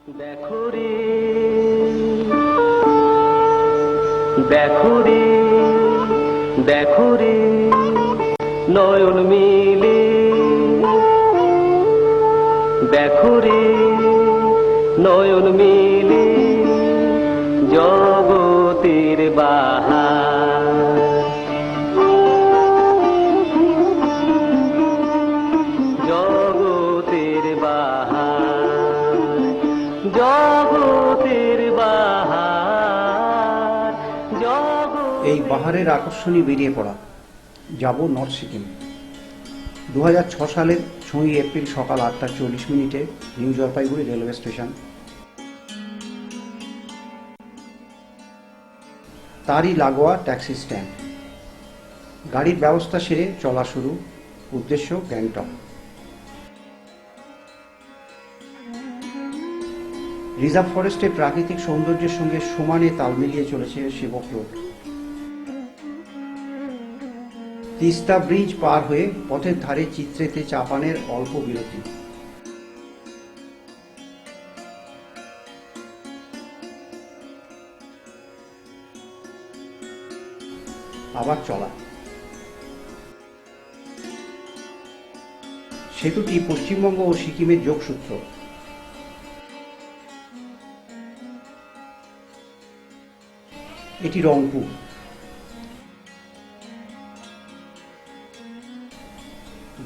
দেখো রে, দেখো রে, দেখো রে, নয়ন মিলে দেখো রে, নয়ন মিলে জগতের বাহার। জগতের বাহার, জগতের বাহার, এই বাহারের আকর্ষণে বেরিয়ে পড়া যাব নর্থ সিকিম। 2006 সালের 6 এপ্রিল সকাল 8:40 নিউ জলপাইগুড়ি রেলওয়ে স্টেশন। তারই লাগোয়া ট্যাক্সি স্ট্যান্ড। গাড়ির ব্যবস্থা সেরে চলা শুরু। উদ্দেশ্য গ্যাংটক। রিজার্ভ ফরেস্টের প্রাকৃতিক সৌন্দর্যের সঙ্গে সমানে তাল মিলিয়ে চলেছে সেবক রোড। তিস্তা ব্রিজ পার হয়ে পথের ধারে চিত্রেতে চা পানের অল্প বিরতি। আবার চলা। সেতুটি পশ্চিমবঙ্গ ও সিকিমের যোগসূত্র। এটি রংপুর।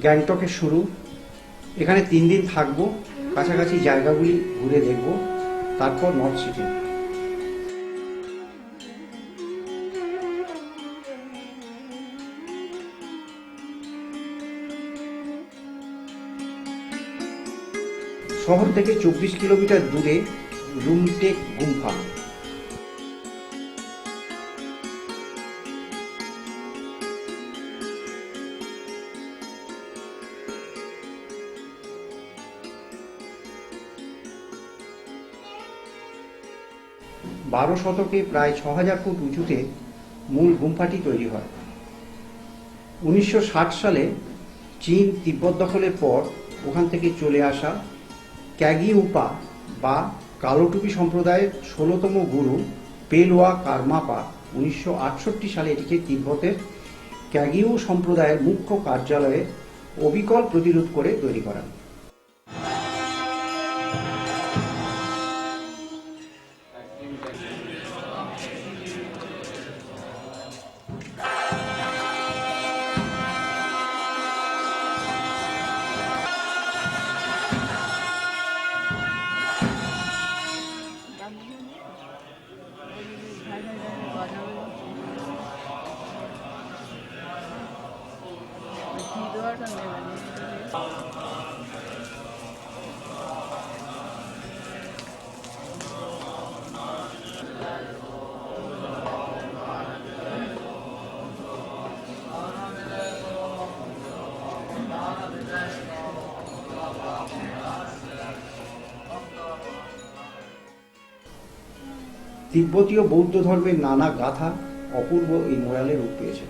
গ্যাংটকের শুরু। এখানে 3 দিন থাকবো, কাছাকাছি জায়গাগুলি ঘুরে দেখব, তারপর নর্থ সিটি। শহর থেকে 24 কিলোমিটার দূরে রুমটেক গুম্ফা। বারো শতকে প্রায় 6000 ফুট উঁচুতে মূল গুম্ফাটি তৈরি হয়। 1960 সালে চীন তিব্বত দখলের পর ওখান থেকে চলে আসা ক্যাগিউপা বা কালোটুপি সম্প্রদায়ের 16তম গুরু পেলওয়া কারমাপা 1968 সালে এটিকে তিব্বতের ক্যাগিউ সম্প্রদায়ের মুখ্য কার্যালয়ে অবিকল প্রতিরোধ করে তৈরি করেন। তিব্বতীয় বৌদ্ধ ধর্মের নানা গাথা অপূর্ব এই মোরালে রূপ পেয়েছে।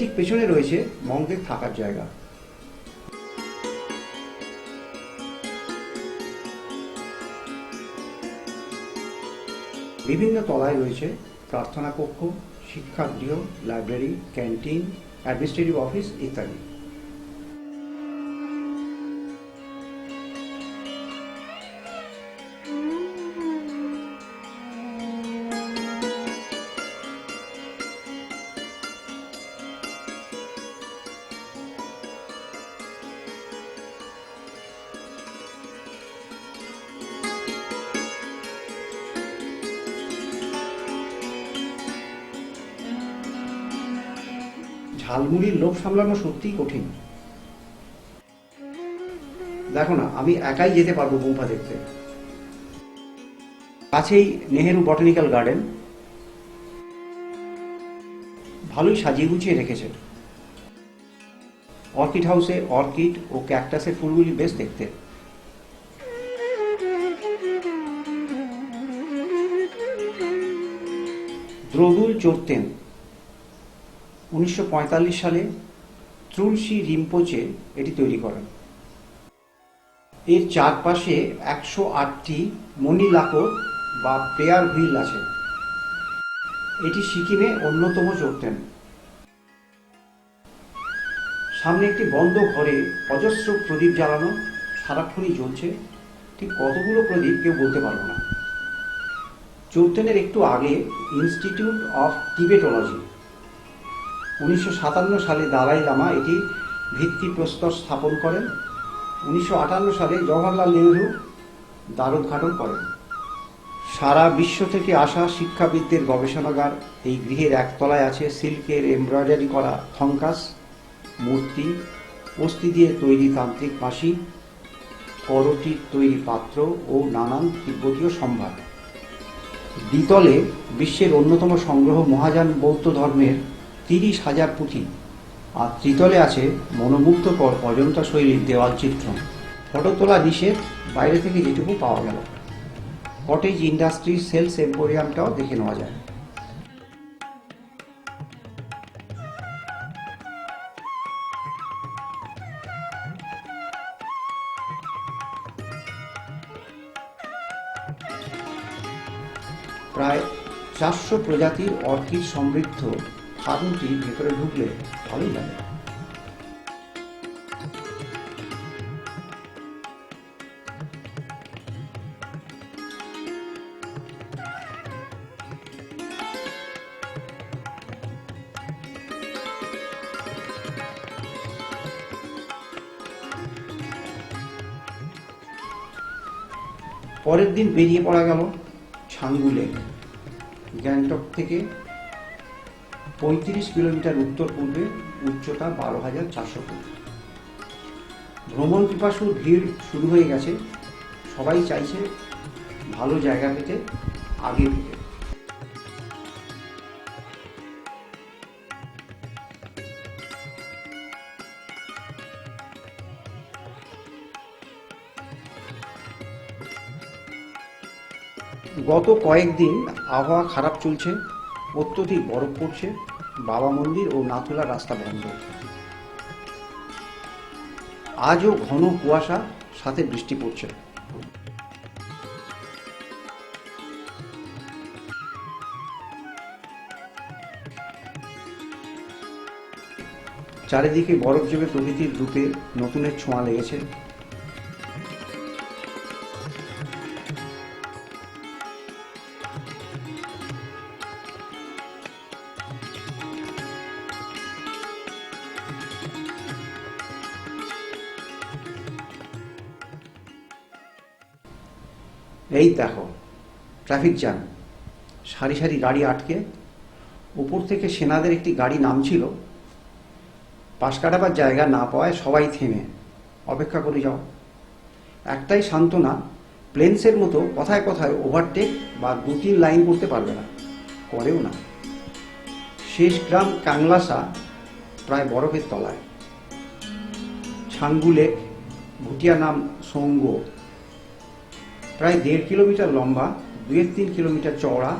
ঠিক পেছনে রয়েছে মঙ্কের থাকার জায়গা। বিভিন্ন তলায় রয়েছে প্রার্থনা কক্ষ, শিক্ষাগৃহ, লাইব্রেরি, ক্যান্টিন, অ্যাডমিনিস্ট্রেটিভ অফিস ইত্যাদি। ঝালমুড়ির লোভ সামলানো সত্যিই কঠিন। দেখো না, আমি একাই যেতে পারবো গুম্ফা দেখতে। কাছেই নেহেরু বটানিক্যাল গার্ডেন, ভালোই সাজিয়ে গুছিয়ে রেখেছে। অর্কিড হাউসে অর্কিড ও ক্যাকটাসের ফুলগুলি বেশ দেখতে। দ্রদুল চড়তেন 1945 সালে ত্রুলসী রিম্পোচে এটি তৈরি করেন। এর চারপাশে 108টি মণিলাকর বা প্রেয়ার হুইল আছে। এটি সিকিমে অন্যতম চড়তেন। সামনে একটি বন্ধ ঘরে অজস্র প্রদীপ জ্বালানো, সারাক্ষণই জ্বলছে। ঠিক কতগুলো প্রদীপ কেউ বলতে পারবো না। চৌতেনের একটু আগে ইনস্টিটিউট অফ টিবেটোলজি, 1957 সালে দালাই লামা এটি ভিত্তিপ্রস্তর স্থাপন করেন। 1958 সালে জওহরলাল নেহরু দ্বারোদ্ঘাটন করেন। সারা বিশ্ব থেকে আসা শিক্ষাবিদদের গবেষণাগার এই গৃহের একতলায় আছে সিল্কের এমব্রয়ডারি করা থংকাস, মূর্তি, অস্থি দিয়ে তৈরি তান্ত্রিক মাসি, করটির তৈরি পাত্র ও নানান তিব্বতীয় সম্ভার। দ্বিতলে বিশ্বের অন্যতম সংগ্রহ মহাযান বৌদ্ধ ধর্মের 30,000 পুঁথি, আর ত্রিতলে আছে মনোমুগ্ধকর অজন্তা শৈলীর দেওয়াল চিত্র। ফটো তোলা নিষেধ, বাইরে থেকে যেটুকু পাওয়া গেল। কটেজ ইন্ডাস্ট্রি সেলস এম্পোরিয়ামটাও দেখে নেওয়া যায়। প্রায় 400 প্রজাতির অর্কিড সমৃদ্ধ ফার্মটি ভেতরে ঢুকলে ভালোই লাগে। পরের দিন বেরিয়ে পড়া গেল ছাঙ্গু লেক। গ্যাংটক থেকে 35 কিলোমিটার উত্তর পূর্বে, উচ্চতা 12,400 ফুট। ভ্রমণ পিপাসুর ভিড় শুরু হয়ে গেছে। সবাই চাইছে ভালো জায়গা পেতে আগে ঢুকে। গত কয়েকদিন আবহাওয়া খারাপ চলছে, অত্যধিক বরফ পড়ছে, বাবা মন্দির ও নাথুলা রাস্তা বন্ধ। আজও ঘন কুয়াশা, সাথে বৃষ্টি পড়ছে। চারিদিকে বরফ জমে প্রকৃতির রূপে নতুনের ছোঁয়া লেগেছে। এই দেখো ট্রাফিক জ্যাম, সারি সারি গাড়ি আটকে। উপর থেকে সেনাদের একটি গাড়ি নামছিল, পাশ কাটাবার জায়গা না পাওয়ায় সবাই থেমে অপেক্ষা করে যাও। একটাই সান্ত্বনা, প্লেনসের মতো কথায় কথায় ওভারটেক বা 2-3 লাইন করতে পারবে না, করেও না। শেষ গ্রাম কাংলাসা প্রায় বরফের তলায়। ছাঙ্গু লেক, ভুটিয়া নাম সঙ্গ, প্রায় 1.5 কিলোমিটার লম্বা, 2-3 কিলোমিটার চওড়া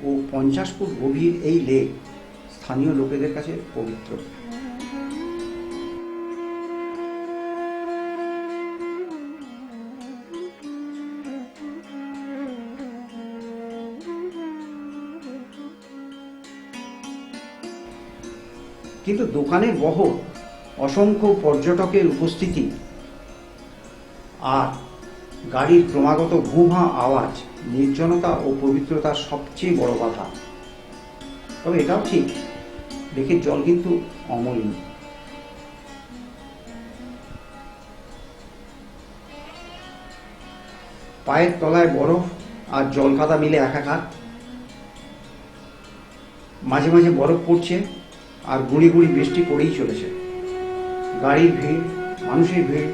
ও 50 ফুট গভীর এই লেক স্থানীয় লোকেদের কাছে পবিত্র। কিন্তু দোকানের বহর, অসংখ্য পর্যটকের উপস্থিতি আর গাড়ির ক্রমাগত ঘুমা আওয়াজ নির্জনতা ও পবিত্রতার সবচেয়ে বড় বাধা। তবে এটাও ঠিক, লেকের জল কিন্তু অমলিন। পায়ের তলায় বরফ আর জল কাদা মিলে একাকার। মাঝে মাঝে বরফ পড়ছে আর গুঁড়ি গুঁড়ি বৃষ্টি পড়েই চলেছে। গাড়ির ভিড়, মানুষের ভিড়,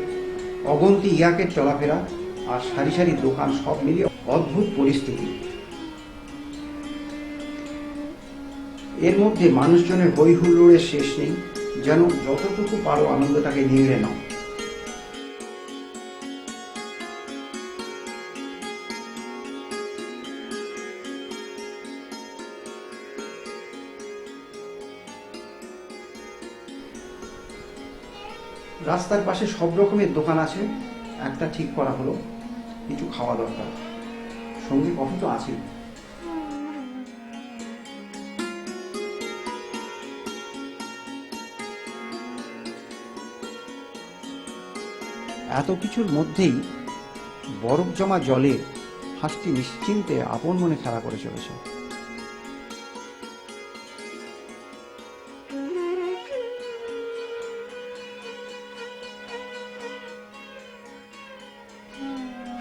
অগন্তি ইয়াকের চলাফেরা আর সারি সারি দোকান, সব মিলিয়ে অদ্ভুত পরিস্থিতি। এর মধ্যে মানুষজনের হই হুল্লোড়ের শেষ নেই। যেন যতটুকু পারো আনন্দটাকে নিংড়ে নাও। রাস্তার পাশে সব রকমের দোকান আছে, একটা ঠিক করা হলো কিছু খাওয়া দরকার, সঙ্গে কফি তো আছেই। এত কিছুর মধ্যেই বরফ জমা জলে হাঁসটি নিশ্চিন্তে আপন মনে খেলা করে চলেছে।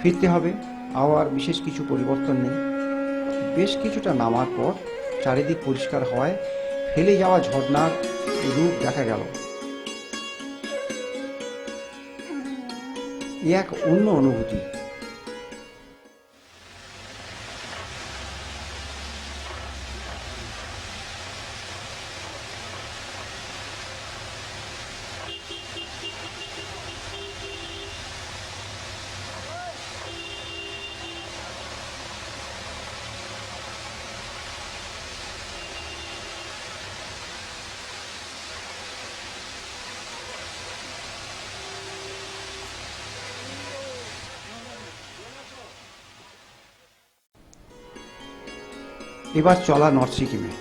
ফিরতে হবে, আবার বিশেষ কিছু পরিবর্তন নেই। বেশ কিছুটা নামার পর চারিদিক পরিষ্কার হওয়ায় ফেলে যাওয়া ঝর্ণার রূপ দেখা গেল। এ এক অন্য অনুভূতি। এবার চলা নর্থ সিকিমে।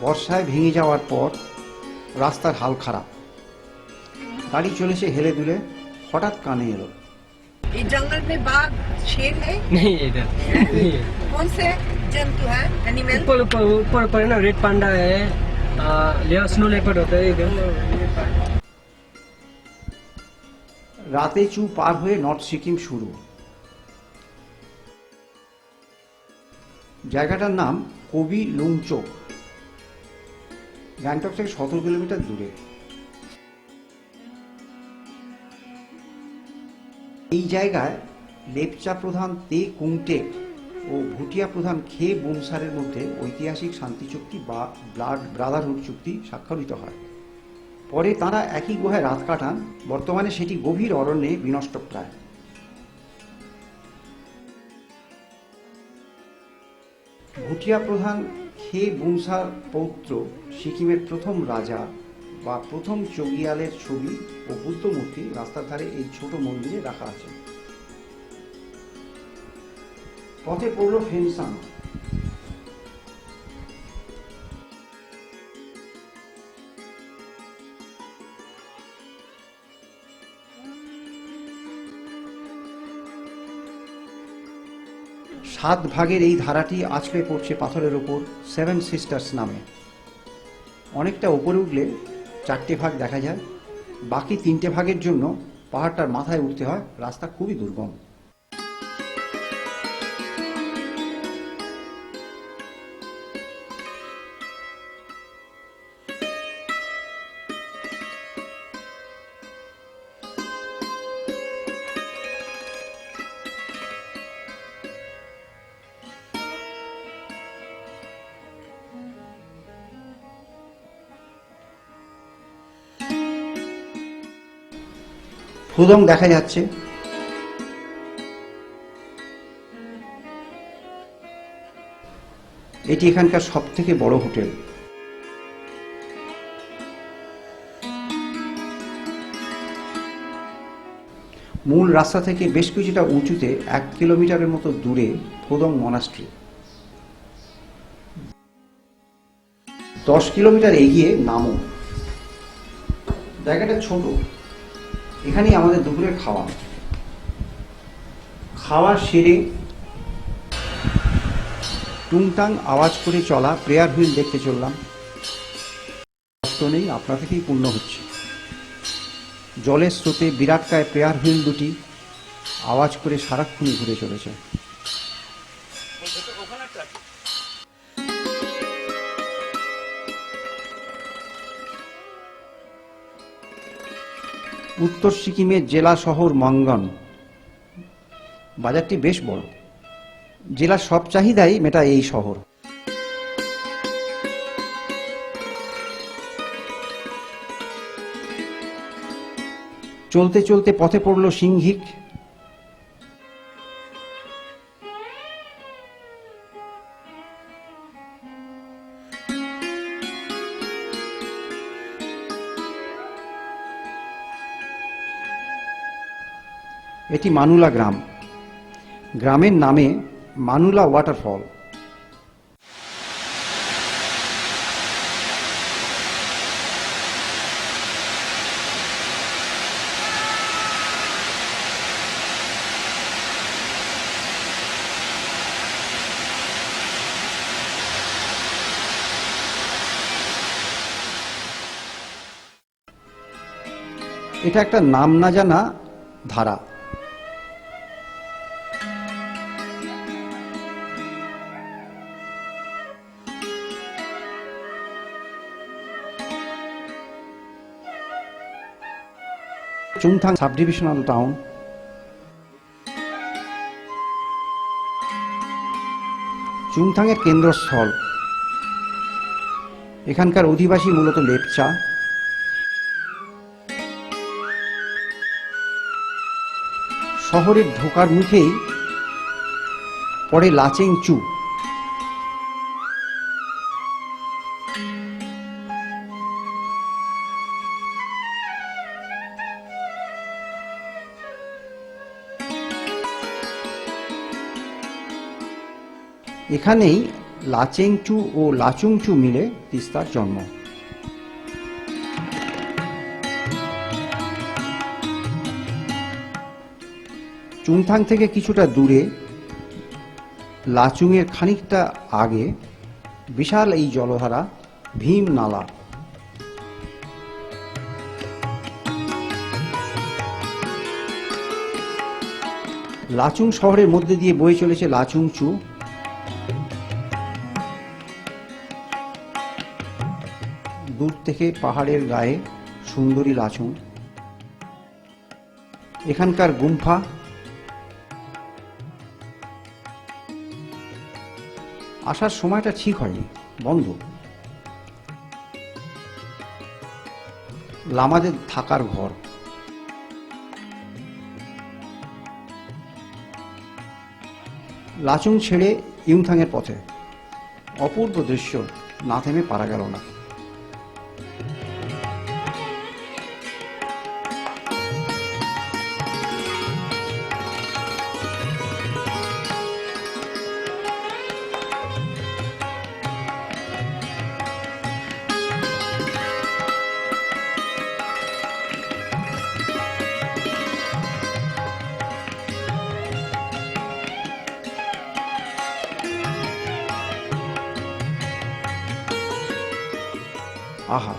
বর্ষায় ভেঙে যাওয়ার পর রাস্তার হাল খারাপ, গাড়ি চলেছে হেলে দুলে। হঠাৎ কানে এলো, इस जंगल में बाघ शेर है? नहीं है इधर नहीं है। कौन से जंतु है एनिमल? ऊपर ऊपर ऊपर ऊपर है ना, रेड पांडा है, स्नो लेपर्ड होता है इधर। রাতে চু পার হয়ে নর্থ সিকিম শুরু। জায়গাটার নাম কবি লুংচোক, গ্যাংটক থেকে 17 কিলোমিটার দূরে। এই জায়গায় লেপচা প্রধান তে কুংটেক ও ভুটিয়া প্রধান খে বুমসারের মধ্যে ঐতিহাসিক শান্তি চুক্তি বা ব্লাড ব্রাদারহুড চুক্তি স্বাক্ষরিত হয়। পরে তারা একই গুহায় রাত কাটান। বর্তমানে সেটি গভীর অরণ্যে বিনষ্টপ্রায়। ভুটিয়া প্রধান খে বুমসার পৌত্র সিকিমের প্রথম রাজা বা প্রথম চগিয়ালের ছবি ও বুদ্ধ মূর্তি রাস্তার ধারে এই ছোট মন্দিরে রাখা আছে। পথে পড়ল ফেনসাং। সাত ভাগের এই ধারাটি আছড়ে পড়ছে পাথরের ওপর সেভেন সিস্টার্স নামে। অনেকটা ওপরে উঠলে 4টে ভাগ দেখা যায়, বাকি 3টে ভাগের জন্য পাহাড়টার মাথায় উঠতে হয়। রাস্তা খুবই দুর্গম। ফুদং দেখা যাচ্ছে। এটি এখানকার সবথেকে বড় হোটেল। মূল রাস্তা থেকে বেশ কিছুটা উঁচুতে 1 কিলোমিটারের মতো দূরে ফুদং মনাস্ট্রি। 10 কিলোমিটার এগিয়ে নামো। জায়গাটা ছোট, এখানেই আমাদের দুপুরের খাওয়া। খাওয়া সেরে টুংটাং আওয়াজ করে চলা প্রেয়ার হুইল দেখতে চললাম। কষ্ট নেই, আপনা থেকেই পূর্ণ হচ্ছে। জলের স্রোতে বিরাটকায় প্রেয়ার হুইল দুটি আওয়াজ করে সারাক্ষণই ঘুরে চলেছে। উত্তর সিকিমের জেলা শহর মঙ্গন। বাজারটি বেশ বড়, জেলার সব চাহিদাই মেটায় এই শহর। চলতে চলতে পথে পড়ল সিংহিক। এটি মানুলা গ্রাম। গ্রামের নামে মানুলা ওয়াটারফল। এটা একটা নাম না জানা ধারা। Chungthang sub divisional town. চুংথাংয়ের কেন্দ্রস্থল। এখানকার অধিবাসী মূলত লেপচা। শহরের ঢোকার মুখেই পড়ে লাচেং চু। এখানেই লাচেংচু ও লাচুংচু মিলে তিস্তার জন্ম। চুংথাং থেকে কিছুটা দূরে লাচুংয়ের খানিকটা আগে বিশাল এই জলধারা ভীম নালা। লাচুং শহরের মধ্যে দিয়ে বয়ে চলেছে লাচুংচু। দূর থেকে পাহাড়ের গায়ে সুন্দরী লাচুং। এখানকার গুম্ফা, আসার সময়টা ঠিক হয়নি, বন্ধ। লামাদের থাকার ঘর। লাচুং ছেড়ে ইউমথাংয়ের পথে। অপূর্ব দৃশ্য, না থেমে পারা গেল না। আহা,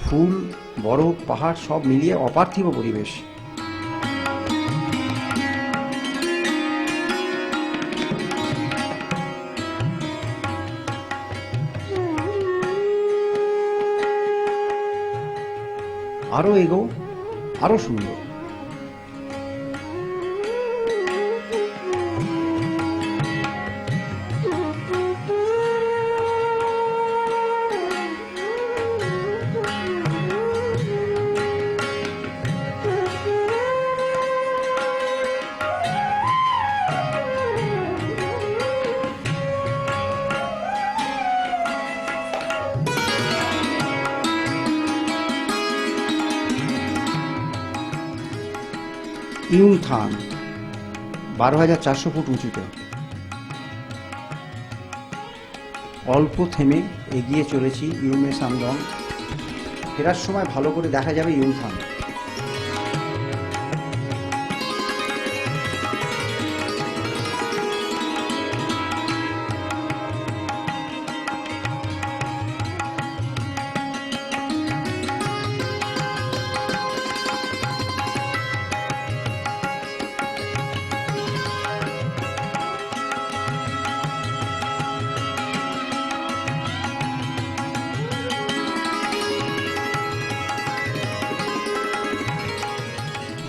ফুল, বরফ, পাহাড় সব মিলিয়ে অপার্থিব পরিবেশ। আরো এগো, আরো সুন্দর। ইউমথাং 12,400 ফুট উঁচুতে। অল্প থেমে এগিয়ে চলেছি ইউমে সামদং। ফেরার সময় ভালো করে দেখা যাবে ইউমথাং।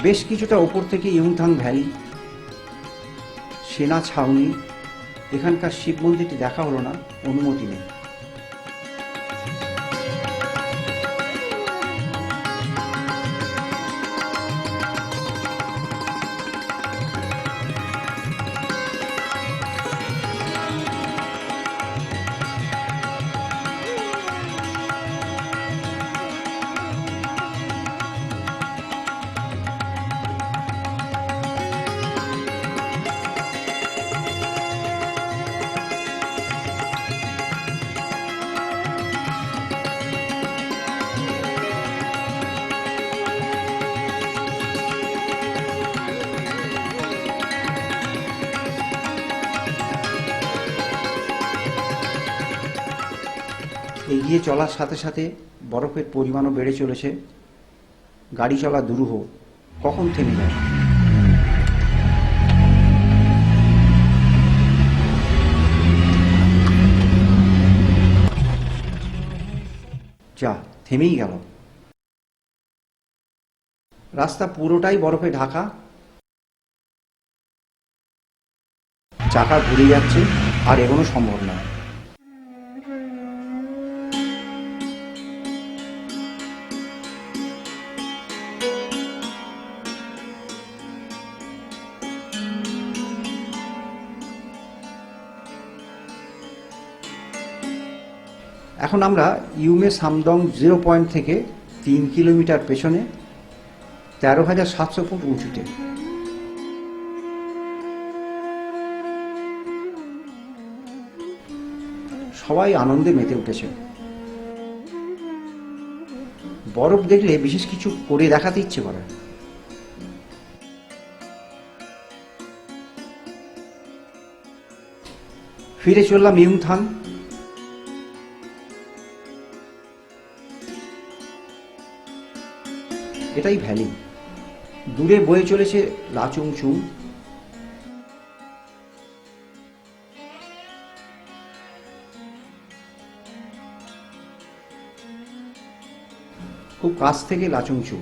বেশ কিছুটা ওপর থেকে ইউমথাং ভ্যালি, সেনা ছাউনি। এখানকার শিব মন্দিরটি দেখা হলো না, অনুমতি নেই। এগিয়ে চলার সাথে সাথে বরফের পরিমাণও বেড়ে চলেছে। গাড়ি চলা দুরূহ, কখন থেমে যায়। যা, থেমেই গেল। রাস্তা পুরোটাই বরফে ঢাকা, চাকা ঘুরে যাচ্ছে, আর এগোনো সম্ভব নয়। এখন আমরা ইউমে সামদং 0 পয়েন্ট থেকে 3 কিলোমিটার পেছনে 13,700 ফুট উঁচুতে। সবাই আনন্দে মেতে উঠেছে। বরফ দেখলে বিশেষ কিছু করে দেখাতে ইচ্ছে করে। ফিরে চললাম ইয়ুমথাং। এটাই ভ্যালি। দূরে বয়ে চলেছে লাচুংচুং। খুব কাছ থেকে লাচুংচুং।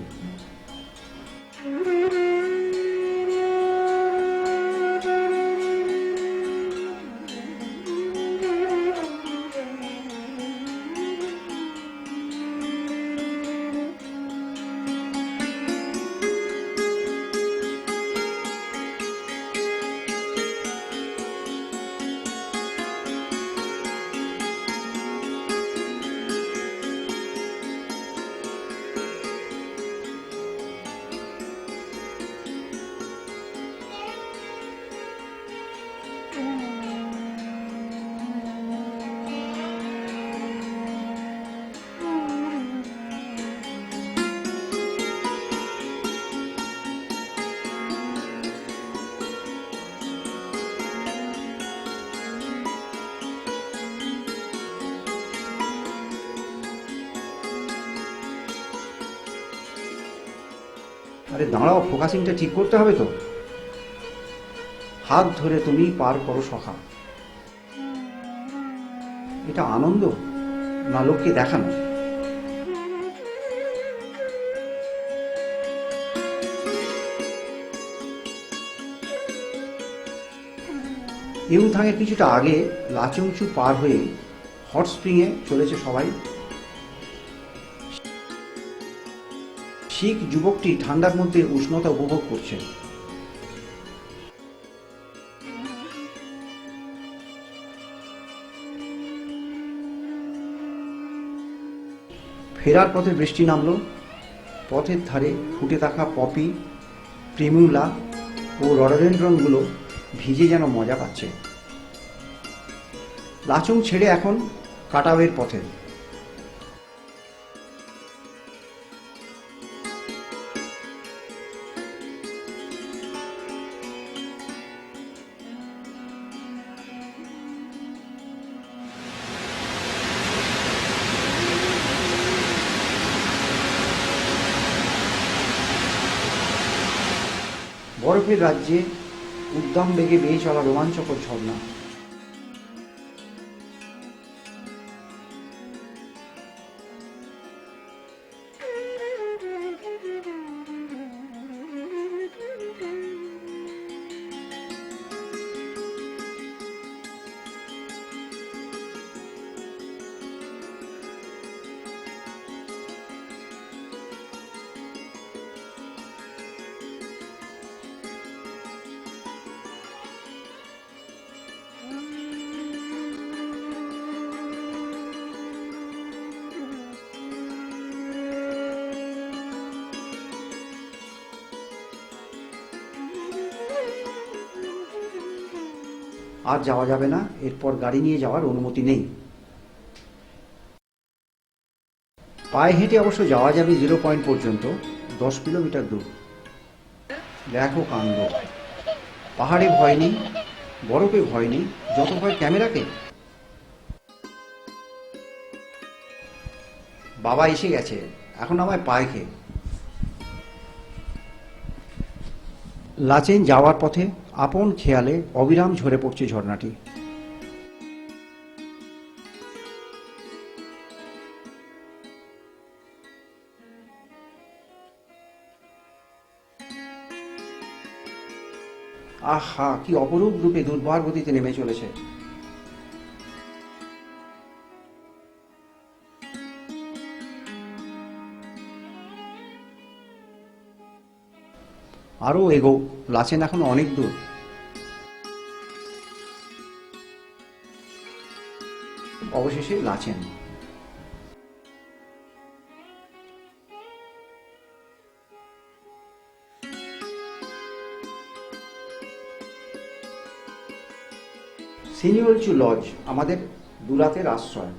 আরে দাঁড়াও, ফোকাসিংটা ঠিক করতে হবে তো। হাত ধরে তুমি পার করো সখা। এটা আনন্দ না লোককে দেখানো? ইয়ুমথাংয়ের কিছুটা আগে লাচুংচু পার হয়ে হট স্প্রিংয়ে চলেছে সবাই। শিখ যুবকটি ঠান্ডার মধ্যে উষ্ণতা উপভোগ করছে। ফেরার পথে বৃষ্টি নামলো। পথের ধারে ফুটে থাকা পপি, প্রিমুলা ও রডোডেন্ড্রনগুলো ভিজে যেন মজা পাচ্ছে। লাচুং ছেড়ে এখন কাটাওয়ের পথে। বরফের রাজ্যে উদ্দাম বেগে বেয়ে চলা রোমাঞ্চকর ঝর্ণা। আর যাওয়া যাবে না, এরপর গাড়ি নিয়ে যাওয়ার অনুমতি নেই। পায়ে হেঁটে অবশ্য যাওয়া যাবে 0 পয়েন্ট পর্যন্ত, 10 কিলোমিটার দূর। দেখো কাণ্ড। পাহাড়ে ভয় নেই, বরফে ভয় নেই, যত ভয় ক্যামেরাকে। বাবা এসে গেছে, এখন আমায় পায় খেয়ে। লাচেন যাওয়ার পথে আপন খেয়ালে অবিরাম ঝরে পড়ছে ঝর্ণাটি। আহা, কি অপরূপ রূপে দুর্বার গতিতে নেমে চলেছে। আরো এগো, লাচেন এখন অনেক দূর। অবশেষে লাচেন। সিনিয়রচু লজ আমাদের দুরাতের আশ্রয়।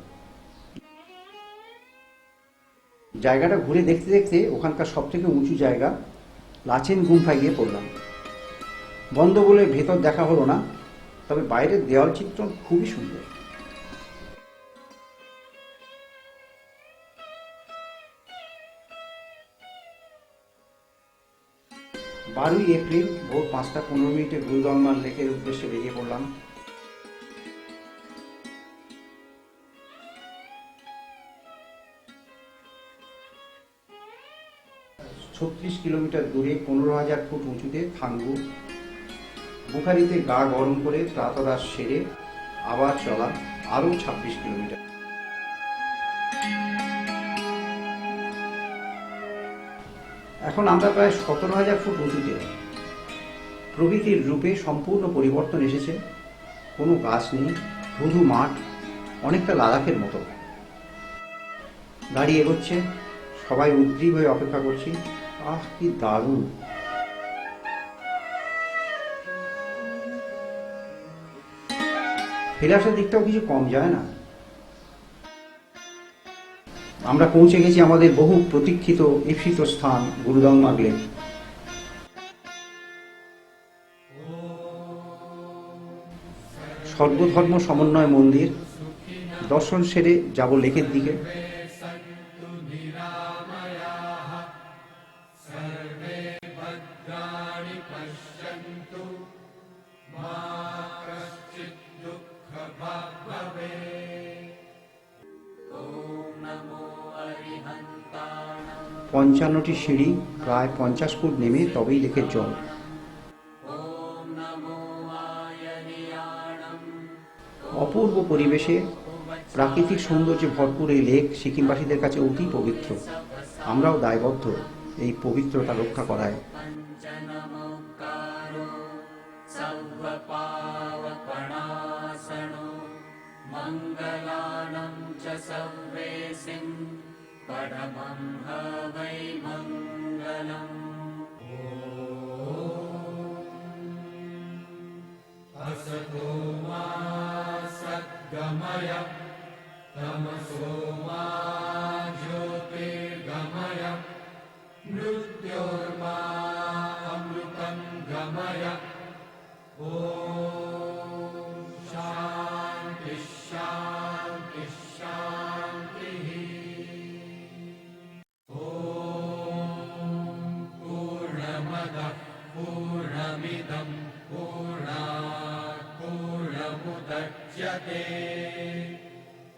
জায়গাটা ঘুরে দেখতে দেখতে ওখানকার সব থেকে উঁচু জায়গা লাচেন গুম্ফায় গিয়ে পড়লাম। বন্ধ বলে ভেতর দেখা হলো না, তবে বাইরের দেওয়াল চিত্র খুবই সুন্দর। বারোই এপ্রিল ভোর 5:15 গুরুদম্বার লেকের উদ্দেশ্যে বেরিয়ে পড়লাম। 36 কিলোমিটার দূরে 15,000 ফুট উঁচুতে থাঙ্গু। বুখারিতে গা গরম করে প্রাতরাশ সেরে আবার চলা আরো 26 কিলোমিটার। এখন আমরা প্রায় 17,000 ফুট উঁচুতে। প্রকৃতির রূপে সম্পূর্ণ পরিবর্তন এসেছে। কোনো গাছ নেই, ধুধু মাঠ, অনেকটা লাদাখের মতো। গাড়ি এগোচ্ছে, সবাই উদ্গ্রীব হয়ে অপেক্ষা করছি। আহ, কি দারুণ! ফিরে আসার দিকটাও কিছু কম যায় না। আমরা পৌঁছে গেছি আমাদের বহু প্রতীক্ষিত ঈপ্সিত স্থান গুরুদম্বার লেক। সর্বধর্ম সমন্বয় মন্দির। দর্শন সেরে যাব লেকের দিকে। পঞ্চান্নটি সিঁড়ি, প্রায় 50 ফুট নেমে তবেই লেকের জল। অপূর্ব পরিবেশে প্রাকৃতিক সৌন্দর্যে ভরপুর এই লেক সিকিমবাসীদের কাছে অতি পবিত্র। আমরাও দায়বদ্ধ এই পবিত্রতা রক্ষা করায়। मङ्गलानं च सर्वेसिं परमं हवै मङ्गलम्। असतो मा सद्गमय तमसो मा ज्योतिर्गमय मृत्योर्मा अमृतं गमय। ॐ शान्ति शान्ति शान्तिः। ॐ पूर्णमदः पूर्णमिदं पूर्णात् पूर्णमुदच्यते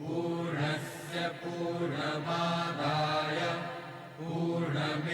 पूर्णस्य पूर्णमादाय पूर्णमेवावशिष्यते।